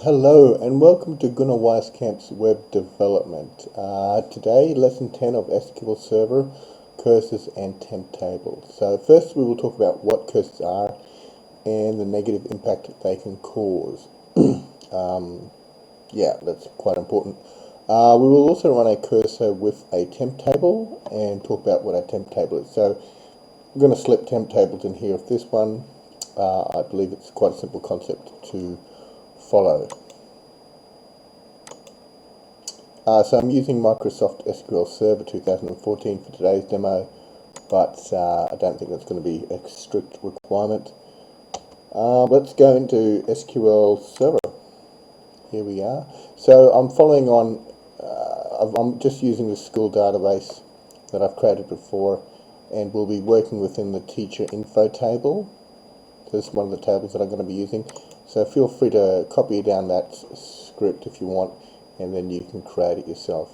Hello and welcome to Gunnar Weiskamp's Web Development. Today, Lesson 10 of SQL Server, Cursors and Temp Tables. So first we will talk about what cursors are and the negative impact they can cause. Yeah, that's quite important. We will also run a cursor with a temp table and talk about what a temp table is. So I'm going to slip temp tables in here with this one. I believe it's quite a simple concept to follow. So I'm using Microsoft SQL Server 2014 for today's demo, but I don't think that's going to be a strict requirement. Let's go into SQL Server. Here we are. So I'm following on, I'm just using the school database that I've created before, and we'll be working within the teacher info table. So this is one of the tables that I'm going to be using. So feel free to copy down that script if you want, and then you can create it yourself.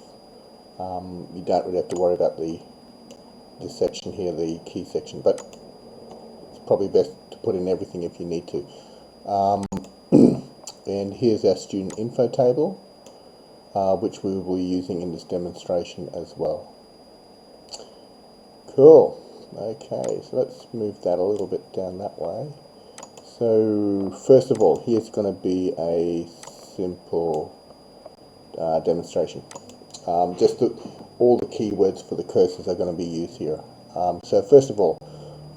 You don't really have to worry about this section here, the key section, but it's probably best to put in everything if you need to. And here's our student info table, which we will be using in this demonstration as well. Cool. Okay, so let's move that a little bit down that way. So first of all, here's going to be a simple demonstration. Just all the keywords for the cursors are going to be used here. So first of all,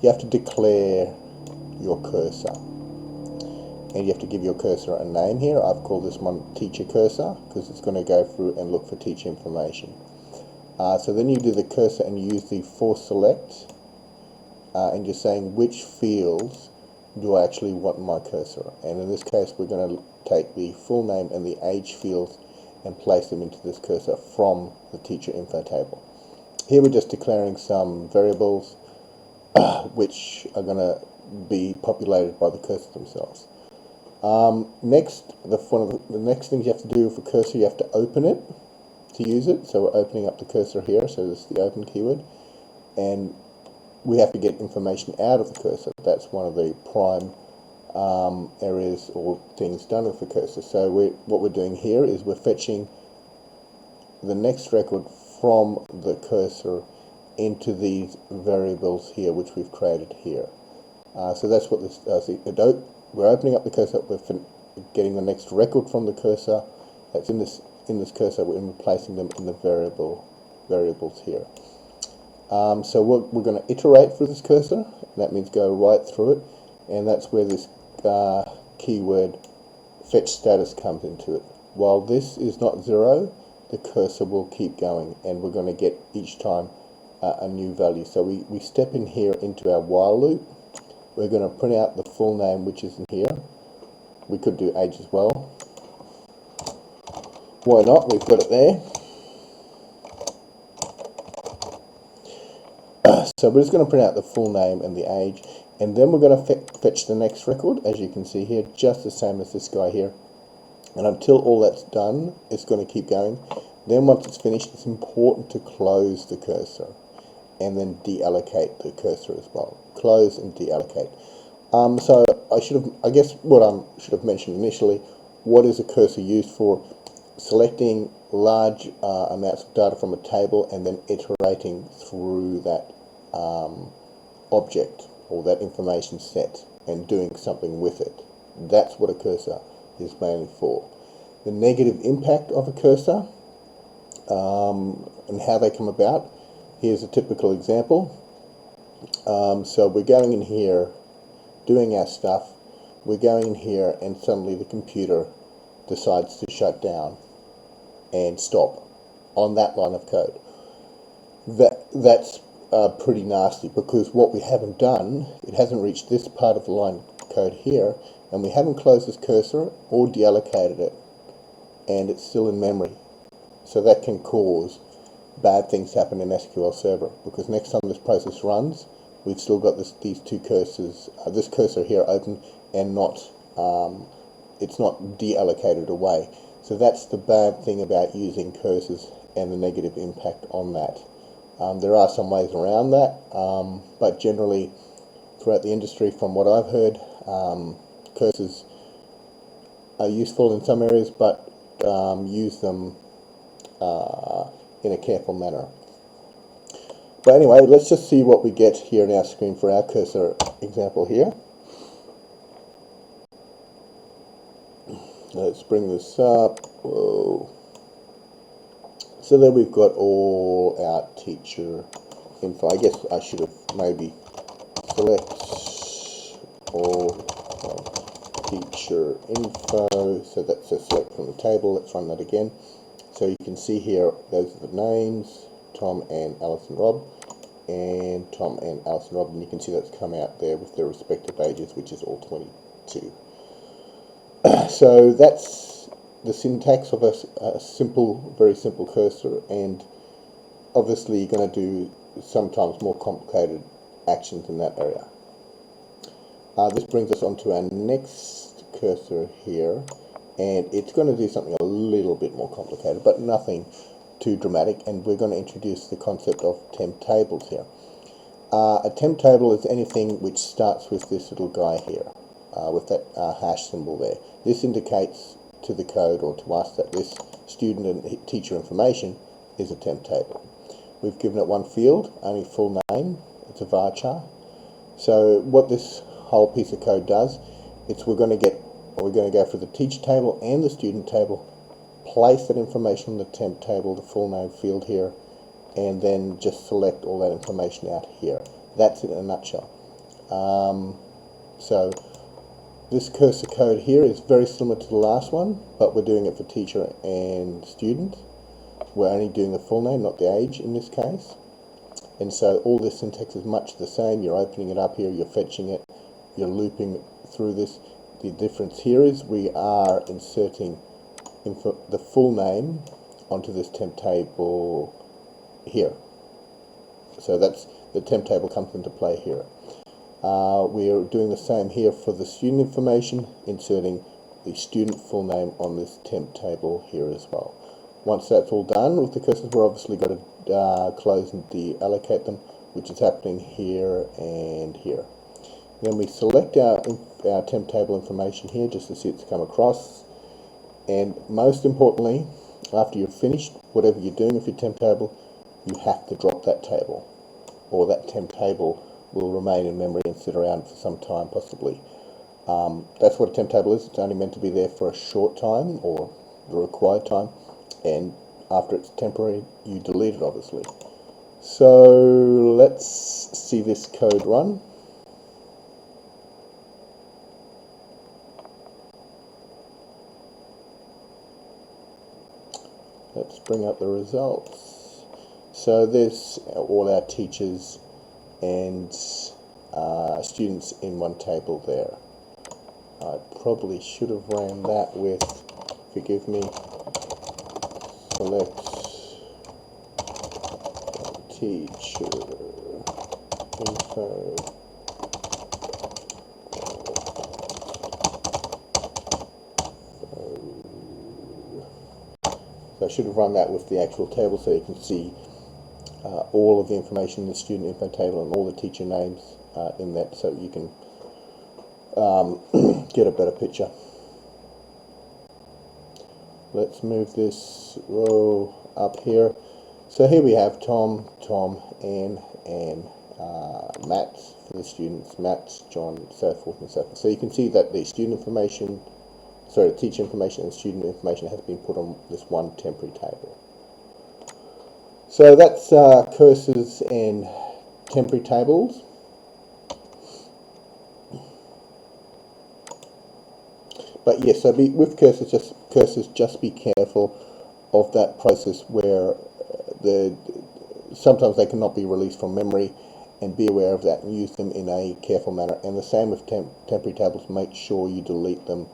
you have to declare your cursor, and you have to give your cursor a name here. I've called this one teacher cursor because it's going to go through and look for teacher information. So then you do the cursor and use the for select, and you're saying which fields do I actually want my cursor. And in this case, we're going to take the full name and the age fields and place them into this cursor from the teacher info table. Here we're just declaring some variables which are going to be populated by the cursor themselves. Next, one of the next things you have to do with a cursor, you have to open it to use it. So we're opening up the cursor here, so this is the open keyword, and we have to get information out of the cursor. That's one of the prime areas or things done with the cursor. So what we're doing here is we're fetching the next record from the cursor into these variables here, which we've created here. So that's what this does. We're opening up the cursor, we're getting the next record from the cursor that's in this cursor, and we're placing them in the variables here. So we're going to iterate through this cursor, and that means go right through it, and that's where this keyword fetch status comes into it. While this is not 0, the cursor will keep going, and we're going to get each time a new value. So we step in here into our while loop. We're going to print out the full name, which is in here. We could do age as well. Why not? We've got it there. So we're just going to print out the full name and the age, and then we're going to fetch the next record, as you can see here, just the same as this guy here. And until all that's done, it's going to keep going. Then once it's finished, it's important to close the cursor and then deallocate the cursor as well. Close and deallocate. So I guess what I should have mentioned initially, what is a cursor used for? Selecting large amounts of data from a table and then iterating through that object or that information set and doing something with it. That's what a cursor is mainly for. The negative impact of a cursor and how they come about. Here's a typical example. So we're going in here, doing our stuff. We're going in here, and suddenly the computer decides to shut down and stop on that line of code. That's pretty nasty, because what we haven't done, it hasn't reached this part of the line of code here, and we haven't closed this cursor or deallocated it, and it's still in memory. So that can cause bad things happen in SQL Server, because next time this process runs, we've still got these two cursors, this cursor here open, and it's not deallocated away. So that's the bad thing about using cursors and the negative impact on that. There are some ways around that, but generally throughout the industry, from what I've heard, cursors are useful in some areas, but use them in a careful manner. But anyway, let's just see what we get here on our screen for our cursor example here. Let's bring this up. Whoa. So there we've got all our teacher info. I guess I should have maybe select all teacher info. So that's a select from the table. Let's run that again. So you can see here, those are the names, Tom and Alice and Rob, and Tom and Alice and Rob, and you can see that's come out there with their respective ages, which is all 22. So that's the syntax of a simple, very simple cursor, and obviously you're going to do sometimes more complicated actions in that area. This brings us on to our next cursor here, and it's going to do something a little bit more complicated, but nothing too dramatic, and we're going to introduce the concept of temp tables here. A temp table is anything which starts with this little guy here, with that hash symbol there. This indicates to the code, or to us, that this student and teacher information is a temp table. We've given it one field, only full name. It's a varchar. So what this whole piece of code does, we're going to go for the teacher table and the student table, place that information on the temp table, the full name field here, and then just select all that information out here. That's it in a nutshell. So this cursor code here is very similar to the last one, but we're doing it for teacher and student. We're only doing the full name, not the age in this case. And so all this syntax is much the same. You're opening it up here, you're fetching it, you're looping through this. The difference here is we are inserting the full name onto this temp table here. So that's the temp table comes into play here. We are doing the same here for the student information, inserting the student full name on this temp table here as well. Once that's all done with the cursors, we're obviously got to close and deallocate them, which is happening here and here. Then we select our temp table information here just to see it's come across. And most importantly, after you've finished whatever you're doing with your temp table, you have to drop that table, or that temp table will remain in memory and sit around for some time possibly. That's what a temp table is. It's only meant to be there for a short time, or the required time, and after it's temporary, you delete it obviously. So let's see this code run. Let's bring up the results. So there's all our teachers and students in one table there. I probably should have ran that with, forgive me, select teacher info. So I should have run that with the actual table so you can see all of the information in the student info table and all the teacher names in that, so you can get a better picture. Let's move this row up here. So here we have Tom, Anne, and Matt for the students, Matt, John, so forth and so forth. So you can see that the student information, sorry, teacher information and student information has been put on this one temporary table. So that's cursors and temporary tables. But yes, so with cursors, just be careful of that process where sometimes they cannot be released from memory, and be aware of that and use them in a careful manner. And the same with temporary tables, make sure you delete them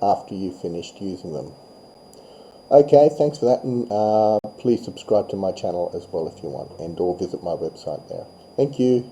after you've finished using them. Okay, thanks for that, and please subscribe to my channel as well if you want, and or visit my website there. Thank you.